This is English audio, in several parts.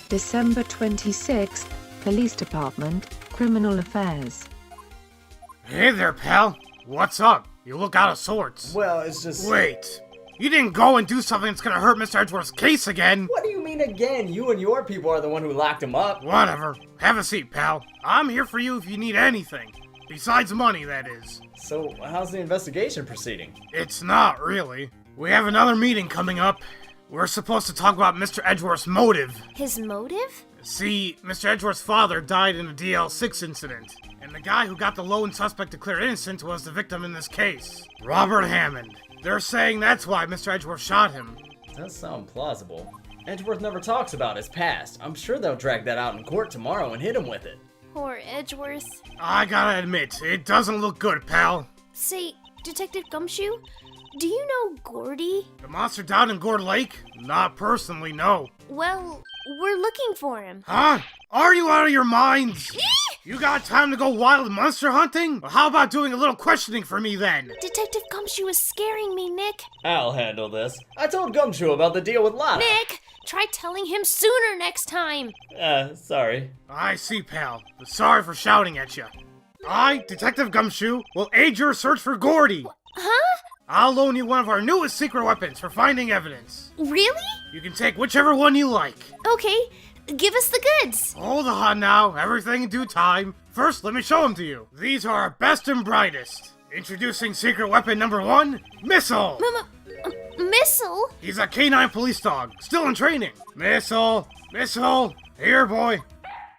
December 26th, Police Department, Criminal Affairs. Hey there, pal. What's up? You look out of sorts. Well, it's just... Wait. You didn't go and do something that's gonna hurt Mr. Edgeworth's case again. What do you mean again? You and your people are the one who locked him up. Whatever. Have a seat, pal. I'm here for you if you need anything. Besides money, that is. So, how's the investigation proceeding? It's not, really. We have another meeting coming up. We're supposed to talk about Mr. Edgeworth's motive. His motive? See, Mr. Edgeworth's father died in a DL6 incident, and the guy who got the lone suspect declared innocent was the victim in this case, Robert Hammond. They're saying that's why Mr. Edgeworth shot him. Does sound plausible. Edgeworth never talks about his past. I'm sure they'll drag that out in court tomorrow and hit him with it. Poor Edgeworth. I gotta admit, it doesn't look good, pal. Say, Detective Gumshoe, do you know Gordy? The monster down in Gourd Lake? Not personally, no. Well, we're looking for him. Huh? Are you out of your minds? You got time to go wild monster hunting? Or how about doing a little questioning for me then? Detective Gumshoe is scaring me, Nick. I'll handle this. I told Gumshoe about the deal with Lana. Nick, try telling him sooner next time. Sorry. I see, pal. But sorry for shouting at you. I, Detective Gumshoe, will aid your search for Gordy. Huh? I'll loan you one of our newest secret weapons for finding evidence. Really? You can take whichever one you like. Okay, give us the goods. Hold on now, everything in due time. First, let me show them to you. These are our best and brightest. Introducing secret weapon number 1, Missile. Missile? He's a canine police dog, still in training. Missile, here boy.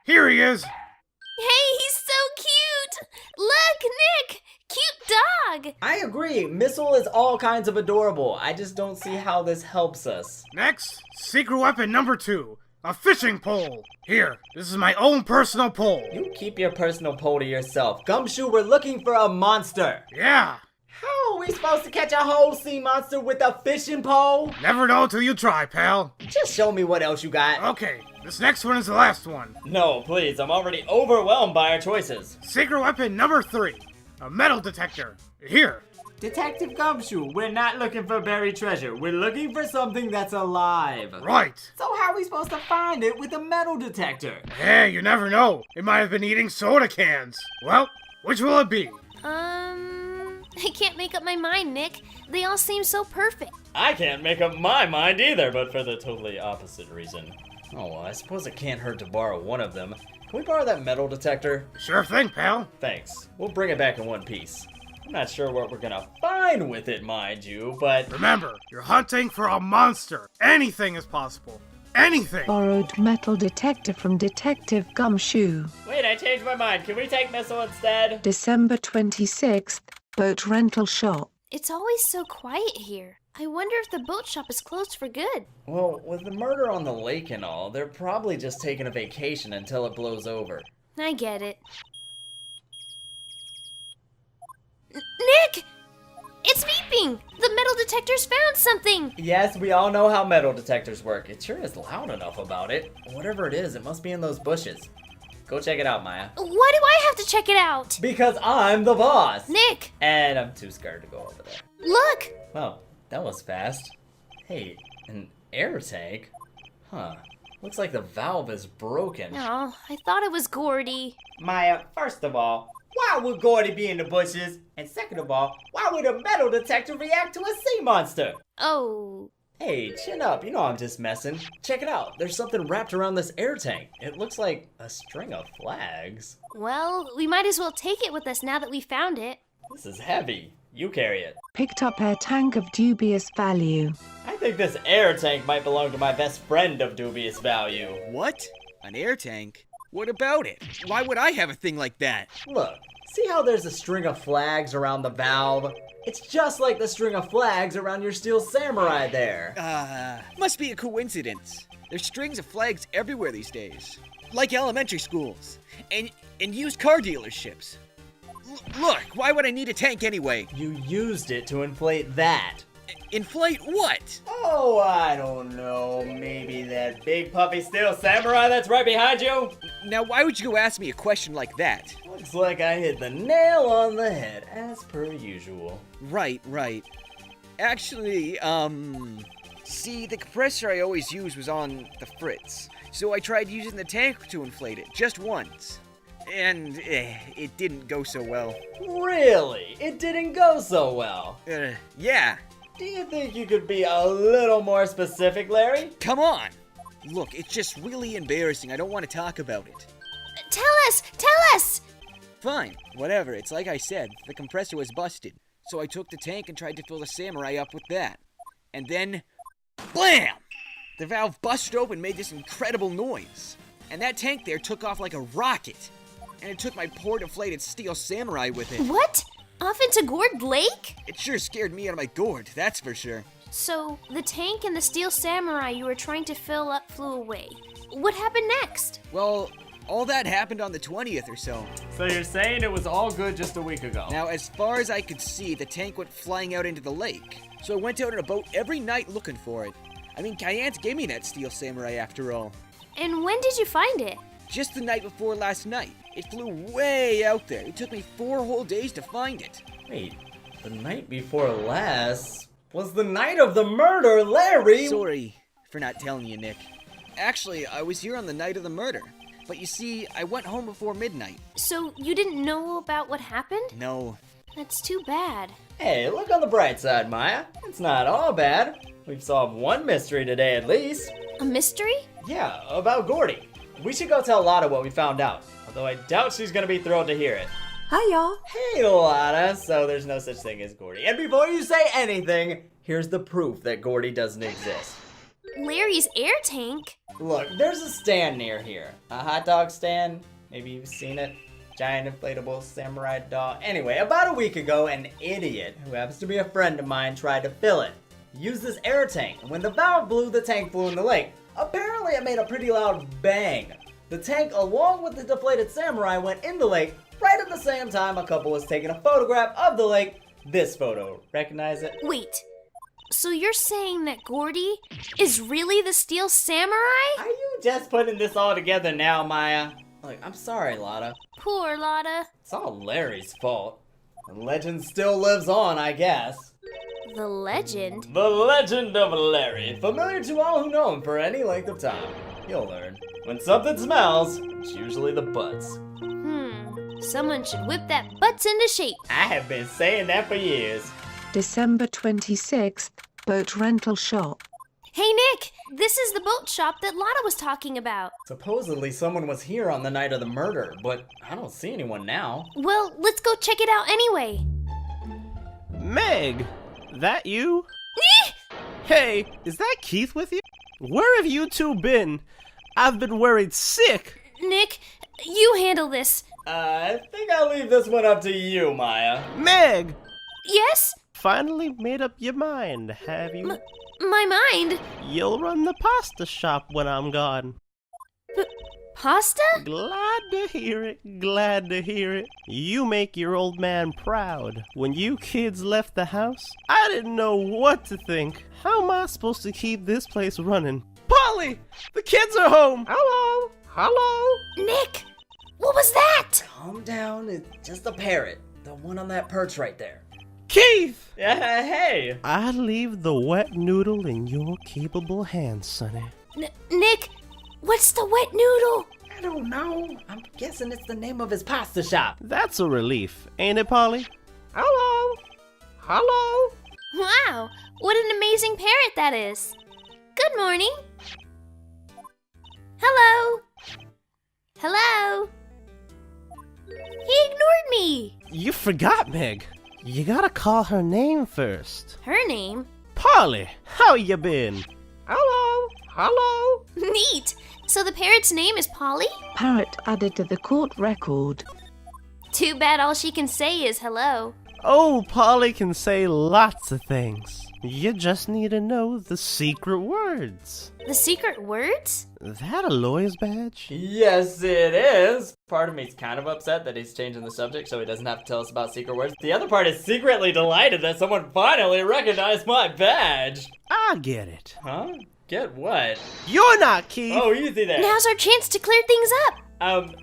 Here he is. Hey, he's so cute. Look, Nick, cute dog. I agree. Missile is all kinds of adorable. I just don't see how this helps us. Next, secret weapon number 2, a fishing pole. Here, this is my own personal pole. You keep your personal pole to yourself. Gumshoe, we're looking for a monster. Yeah. How are we supposed to catch a whole sea monster with a fishing pole? Never know till you try, pal. Just show me what else you got. Okay, this next one is the last one. No, please. I'm already overwhelmed by our choices. Secret weapon number 3, a metal detector. Here. Detective Gumshoe, we're not looking for buried treasure. We're looking for something that's alive. Right. So how are we supposed to find it with a metal detector? Hey, you never know. It might have been eating soda cans. Well, which will it be? I can't make up my mind, Nick. They all seem so perfect. I can't make up my mind either, but for the totally opposite reason. Oh, well, I suppose it can't hurt to borrow one of them. Can we borrow that metal detector? Sure thing, pal. Thanks. We'll bring it back in one piece. I'm not sure what we're gonna find with it, mind you, but... Remember, you're hunting for a monster. Anything is possible. Anything. Borrowed metal detector from Detective Gumshoe. Wait, I changed my mind. Can we take Missile instead? December 26th, boat rental shop. It's always so quiet here. I wonder if the boat shop is closed for good. Well, with the murder on the lake and all, they're probably just taking a vacation until it blows over. I get it. Nick! It's beeping! The metal detector's found something! Yes, we all know how metal detectors work. It sure is loud enough about it. Whatever it is, it must be in those bushes. Go check it out, Maya. Why do I have to check it out? Because I'm the boss! Nick! And I'm too scared to go over there. Look! Wow, that was fast. Hey, an air tank? Huh. Looks like the valve is broken. Oh, I thought it was Gordy. Maya, first of all, why would Gordy be in the bushes? And second of all, why would a metal detector react to a sea monster? Oh. Hey, chin up. You know I'm just messing. Check it out. There's something wrapped around this air tank. It looks like a string of flags. Well, we might as well take it with us now that we found it. This is heavy. You carry it. Picked up air tank of dubious value. I think this air tank might belong to my best friend of dubious value. What? An air tank? What about it? Why would I have a thing like that? Look, see how there's a string of flags around the valve? It's just like the string of flags around your steel samurai there. Must be a coincidence. There's strings of flags everywhere these days. Like elementary schools. And used car dealerships. Look, why would I need a tank anyway? You used it to inflate that. Inflate what? Oh, I don't know. Maybe that big puffy steel samurai that's right behind you? Now, why would you go ask me a question like that? Looks like I hit the nail on the head, as per usual. Right. Actually, See, the compressor I always used was on the fritz, so I tried using the tank to inflate it, just once. And, it didn't go so well. Really? It didn't go so well? Yeah. Do you think you could be a little more specific, Larry? Come on! Look, it's just really embarrassing. I don't want to talk about it. Tell us! Tell us! Fine, whatever. It's like I said, the compressor was busted. So I took the tank and tried to fill the samurai up with that. And then, BLAM! The valve busted open and made this incredible noise. And that tank there took off like a rocket. And it took my poor deflated steel samurai with it. What? Off into Gourd Lake? It sure scared me out of my gourd, that's for sure. So, the tank and the steel samurai you were trying to fill up flew away. What happened next? Well, all that happened on the 20th or so. So you're saying it was all good just a week ago? Now, as far as I could see, the tank went flying out into the lake. So I went out in a boat every night looking for it. I mean, Kayant gave me that steel samurai after all. And when did you find it? Just the night before last night. It flew way out there. It took me 4 whole days to find it. Wait, the night before last was the night of the murder, Larry! Sorry for not telling you, Nick. Actually, I was here on the night of the murder. But you see, I went home before midnight. So, you didn't know about what happened? No. That's too bad. Hey, look on the bright side, Maya. It's not all bad. We've solved one mystery today at least. A mystery? Yeah, about Gordy. We should go tell Lotta what we found out, although I doubt she's gonna be thrilled to hear it. Hi, y'all. Hey, Lotta. So there's no such thing as Gordy. And before you say anything, here's the proof that Gordy doesn't exist. Larry's air tank? Look, there's a stand near here. A hot dog stand. Maybe you've seen it. Giant inflatable samurai dog. Anyway, about a week ago, an idiot, who happens to be a friend of mine, tried to fill it. He used this air tank, and when the valve blew, the tank flew in the lake. Apparently, it made a pretty loud bang. The tank, along with the deflated samurai, went in the lake. Right at the same time, a couple was taking a photograph of the lake. This photo. Recognize it? Wait. So you're saying that Gordy is really the steel samurai? Are you just putting this all together now, Maya? Look, I'm sorry, Lotta. Poor Lotta. It's all Larry's fault. The legend still lives on, I guess. The legend? The legend of Larry, familiar to all who know him for any length of time. You'll learn. When something smells, it's usually the butts. Someone should whip that butts into shape. I have been saying that for years. December 26th, boat rental shop. Hey Nick, this is the boat shop that Lotta was talking about. Supposedly someone was here on the night of the murder, but I don't see anyone now. Well, let's go check it out anyway. Meg, that you? Hey, is that Keith with you? Where have you two been? I've been worried sick. Nick, you handle this. I think I'll leave this one up to you, Maya. Meg! Yes? Finally made up your mind, have you? My mind? You'll run the pasta shop when I'm gone. Pasta? Glad to hear it, glad to hear it. You make your old man proud. When you kids left the house, I didn't know what to think. How am I supposed to keep this place running? Polly! The kids are home! Hello! Hello! Nick! What was that? Calm down, it's just a parrot. The one on that perch right there. Keith! Yeah, hey! I leave the wet noodle in your capable hands, Sonny. Nick, what's the wet noodle? I don't know. I'm guessing it's the name of his pasta shop. That's a relief, ain't it, Polly? Hello! Hello! Wow, what an amazing parrot that is. Good morning. Hello. Hello. He ignored me. You forgot, Meg. You gotta call her name first. Her name? Polly, how you been? Hello, hello. Neat. So the parrot's name is Polly? Parrot added to the court record. Too bad all she can say is hello. Oh, Polly can say lots of things. You just need to know the secret words. The secret words? That a lawyer's badge? Yes, it is. Part of me's kind of upset that he's changing the subject so he doesn't have to tell us about secret words. The other part is secretly delighted that someone finally recognized my badge. I get it. Huh? Get what? You're not Keith. Oh, easy there. Now's our chance to clear things up.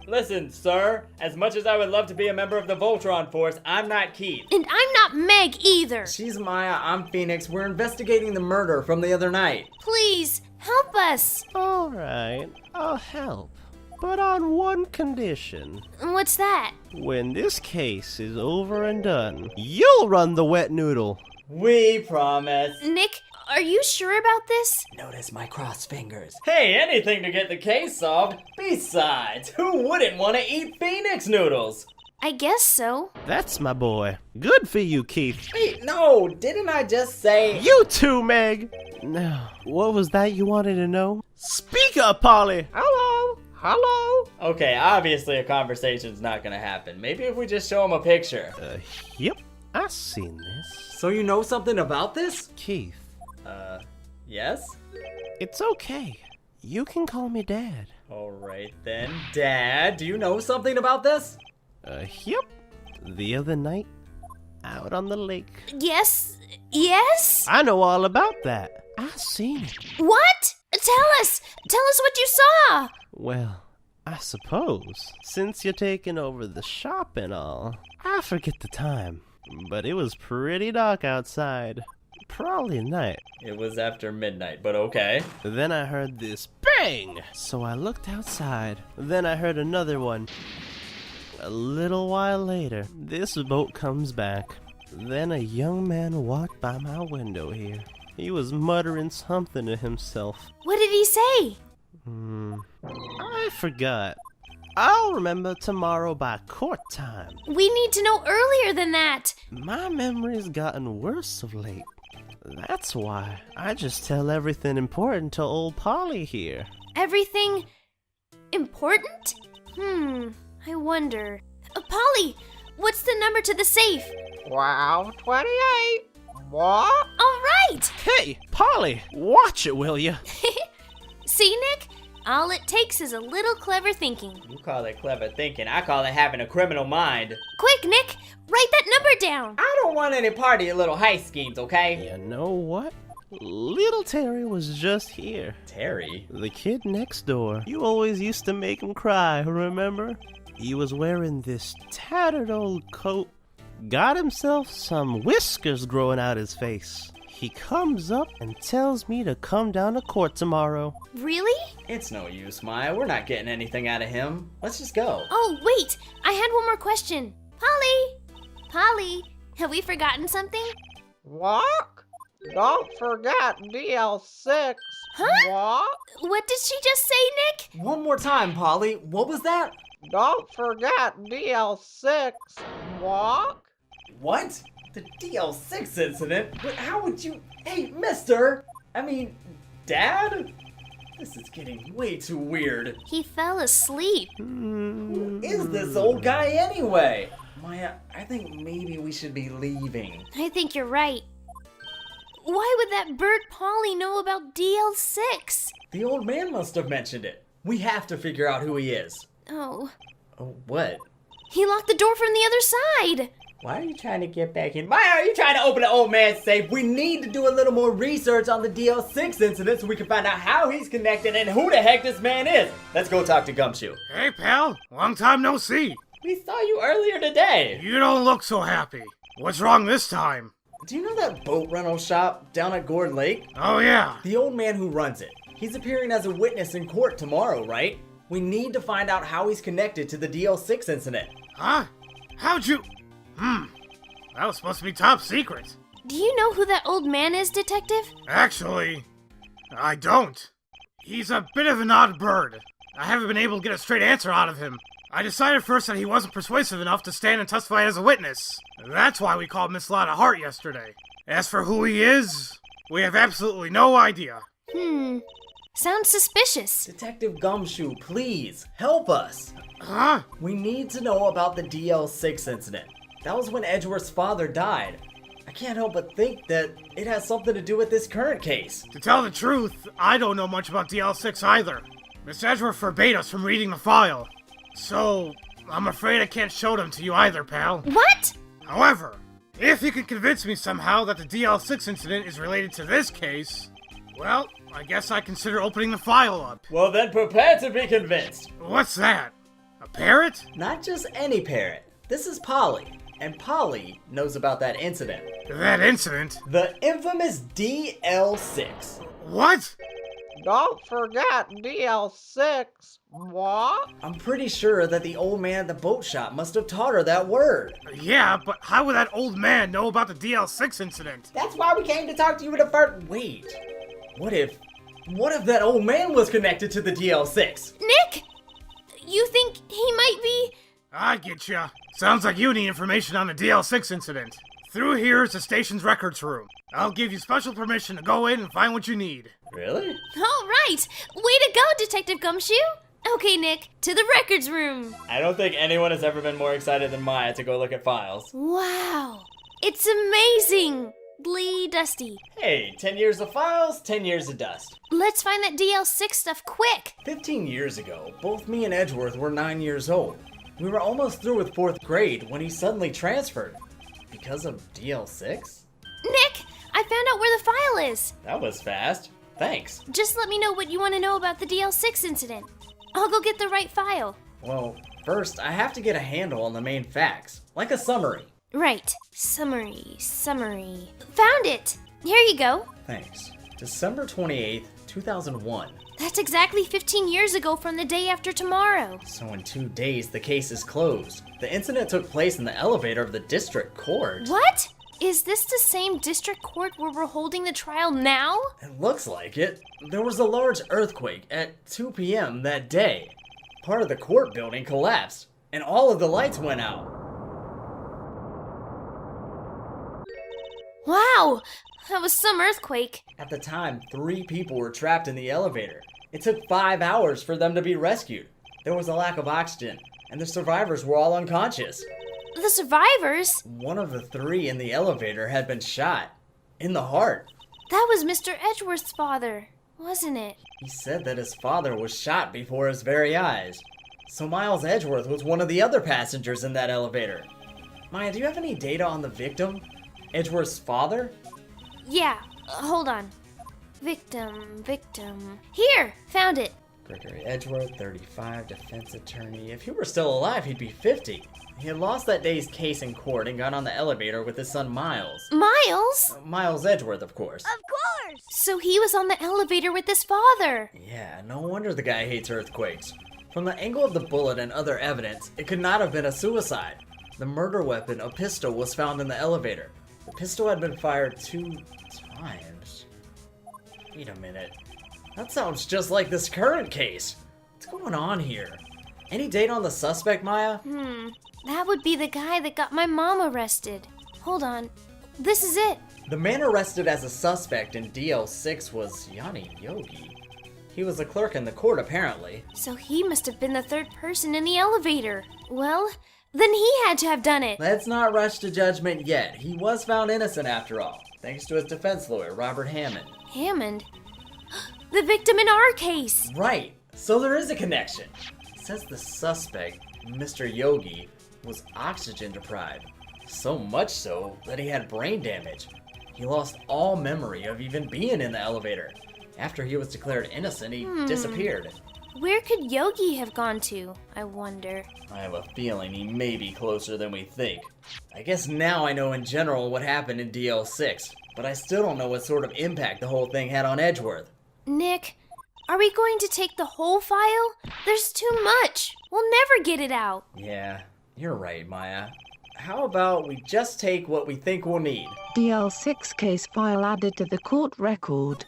Listen, sir, as much as I would love to be a member of the Voltron Force, I'm not Keith. And I'm not Meg either. She's Maya, I'm Phoenix. We're investigating the murder from the other night. Please, help us. Alright, I'll help. But on one condition. What's that? When this case is over and done, you'll run the wet noodle. We promise. Nick, are you sure about this? Notice my crossed fingers. Hey, anything to get the case solved. Besides, who wouldn't want to eat Phoenix noodles? I guess so. That's my boy. Good for you, Keith. Wait, no, didn't I just say... You too, Meg. Now, what was that you wanted to know? Speak up, Polly. Hello. Hello. Okay, obviously a conversation's not gonna happen. Maybe if we just show him a picture. Yep. I seen this. So you know something about this? Keith. Yes? It's okay. You can call me Dad. Alright then. Dad, do you know something about this? Yep. The other night, out on the lake. Yes? Yes? I know all about that. I seen it. What? Tell us! Tell us what you saw! Well, I suppose, since you're taking over the shop and all, I forget the time. But it was pretty dark outside. Probably night. It was after midnight, but okay. Then I heard this bang! So I looked outside. Then I heard another one. A little while later, this boat comes back. Then a young man walked by my window here. He was muttering something to himself. What did he say? I forgot. I'll remember tomorrow by court time. We need to know earlier than that. My memory's gotten worse of late. That's why I just tell everything important to old Polly here. Everything important? I wonder. Polly, what's the number to the safe? 1228. What? All right. Hey, Polly, watch it, will ya? See, Nick? All it takes is a little clever thinking. You call it clever thinking. I call it having a criminal mind. Quick, Nick, write that number down. I don't want any part of your little heist schemes, okay? You know what? Little Terry was just here. Terry? The kid next door. You always used to make him cry, remember? He was wearing this tattered old coat. Got himself some whiskers growing out his face. He comes up and tells me to come down to court tomorrow. Really? It's no use, Maya. We're not getting anything out of him. Let's just go. Oh, wait. I had one more question. Polly, have we forgotten something? What? Don't forget DL6. Huh? What? What did she just say, Nick? One more time, Polly. What was that? Don't forget DL6. What? What? The DL6 incident? But how would you... Hey, mister! I mean, Dad? This is getting way too weird. He fell asleep. Who is this old guy anyway? Maya, I think maybe we should be leaving. I think you're right. Why would that Bert Polly know about DL6? The old man must have mentioned it. We have to figure out who he is. Oh, Oh, what? he locked the door from the other side. Why are you trying to get back in? Why are you trying to open the old man's safe? We need to do a little more research on the DL6 incident so we can find out how he's connected and who the heck this man is. Let's go talk to Gumshoe. Hey, pal. Long time no see. We saw you earlier today. You don't look so happy. What's wrong this time? Do you know that boat rental shop down at Gordon Lake? Oh, yeah. The old man who runs it. He's appearing as a witness in court tomorrow, right? We need to find out how he's connected to the DL6 incident. Huh? How'd you... That was supposed to be top secret. Do you know who that old man is, Detective? Actually, I don't. He's a bit of an odd bird. I haven't been able to get a straight answer out of him. I decided first that he wasn't persuasive enough to stand and testify as a witness. That's why we called Miss Lotta Hart yesterday. As for who he is, we have absolutely no idea. Sounds suspicious. Detective Gumshoe, please, help us. Huh? We need to know about the DL6 incident. That was when Edgeworth's father died. I can't help but think that it has something to do with this current case. To tell the truth, I don't know much about DL6 either. Miss Edgeworth forbade us from reading the file. So, I'm afraid I can't show them to you either, pal. What? However, if you can convince me somehow that the DL6 incident is related to this case, well, I guess I consider opening the file up. Well then prepare to be convinced. What's that? A parrot? Not just any parrot. This is Polly, and Polly knows about that incident. That incident? The infamous DL6. What? Don't forget DL6. What? I'm pretty sure that the old man at the boat shop must have taught her that word. Yeah, but how would that old man know about the DL6 incident? That's why we came to talk to you in the first. Wait. What if that old man was connected to the DL6? Nick! You think he might be? I get ya. Sounds like you need information on the DL6 incident. Through here is the station's records room. I'll give you special permission to go in and find what you need. Really? All right! Way to go, Detective Gumshoe! Okay, Nick, to the records room. I don't think anyone has ever been more excited than Maya to go look at files. Wow, it's amazingly dusty. Hey, 10 years of files, 10 years of dust. Let's find that DL6 stuff quick. 15 years ago, both me and Edgeworth were 9 years old. We were almost through with 4th grade when he suddenly transferred. Because of DL6? Nick, I found out where the file is. That was fast. Thanks. Just let me know what you want to know about the DL6 incident. I'll go get the right file. Well, first, I have to get a handle on the main facts, like a summary. Right. Summary. Found it! Here you go. Thanks. December 28th, 2001. That's exactly 15 years ago from the day after tomorrow. So in 2 days, the case is closed. The incident took place in the elevator of the district court. What? Is this the same district court where we're holding the trial now? It looks like it. There was a large earthquake at 2 p.m. that day. Part of the court building collapsed, and all of the lights went out. Wow, that was some earthquake. At the time, 3 people were trapped in the elevator. It took 5 hours for them to be rescued. There was a lack of oxygen, and the survivors were all unconscious. The survivors? One of the 3 in the elevator had been shot. In the heart. That was Mr. Edgeworth's father, wasn't it? He said that his father was shot before his very eyes. So Miles Edgeworth was one of the other passengers in that elevator. Maya, do you have any data on the victim? Edgeworth's father? Yeah, hold on. Victim. Here, found it. Gregory Edgeworth, 35, defense attorney. If he were still alive, he'd be 50. He had lost that day's case in court and got on the elevator with his son Miles. Miles? Miles Edgeworth, of course. Of course! So he was on the elevator with his father. Yeah, no wonder the guy hates earthquakes. From the angle of the bullet and other evidence, it could not have been a suicide. The murder weapon, a pistol, was found in the elevator. The pistol had been fired 2 times. Wait a minute. That sounds just like this current case. What's going on here? Any date on the suspect, Maya? That would be the guy that got my mom arrested. Hold on. This is it. The man arrested as a suspect in DL6 was Yanni Yogi. He was a clerk in the court, apparently. So he must have been the 3rd person in the elevator. Well, then he had to have done it. Let's not rush to judgment yet. He was found innocent after all, thanks to his defense lawyer, Robert Hammond. Hammond? The victim in our case. Right. So there is a connection. It says the suspect, Mr. Yogi, was oxygen deprived. So much so that he had brain damage. He lost all memory of even being in the elevator. After he was declared innocent, he disappeared. Where could Yogi have gone to, I wonder? I have a feeling he may be closer than we think. I guess now I know in general what happened in DL6, but I still don't know what sort of impact the whole thing had on Edgeworth. Nick, are we going to take the whole file? There's too much. We'll never get it out. Yeah, you're right, Maya. How about we just take what we think we'll need? DL6 case file added to the court record.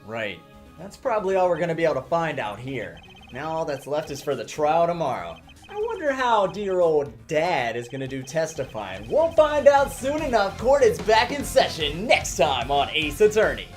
Right. That's probably all we're going to be able to find out here. Now all that's left is for the trial tomorrow. I wonder how dear old Dad is going to do testifying. We'll find out soon enough. Court is back in session next time on Ace Attorney.